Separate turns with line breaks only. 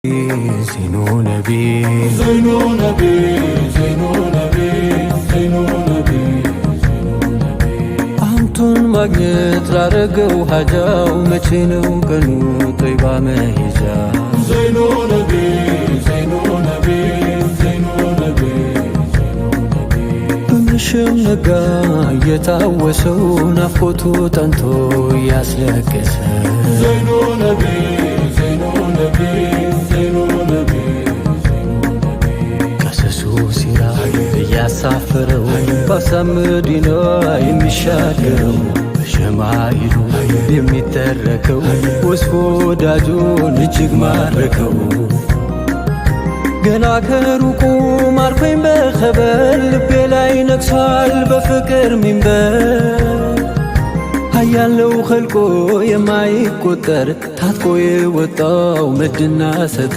زينو نبي زينو نبي زينو نبي زينو نبي አንቱን ማግኘት ላረገው ሀጃው መቼ ነው ቀኑ ጠይባ መሄጃ ዘይኖ ነቢ ዘይኖ ነቢ ዘይኖ ነቢ በምሽም ነጋ እየታወሰው ናፍቆቱ ጠንቶ ያስለቀሰ ዘይኖ ነቢ ዘይኖ ነቢ ዘይኖ ነቢ ቀሰሱ ሲራ እያሳፈረው ባሳምዲና የሚሻገረው በሸማይሉ የሚተረከው ወስፎ ወዳጁን እጅግ ማረከው ገና ከሩቁ ማርኮኝ በኸበር ልቤ ላይ ነግሷል በፍቅር ሚንበር ያለው ኸልቆ የማይቆጠር ታጥቆ የወጣው መድና ሰጠ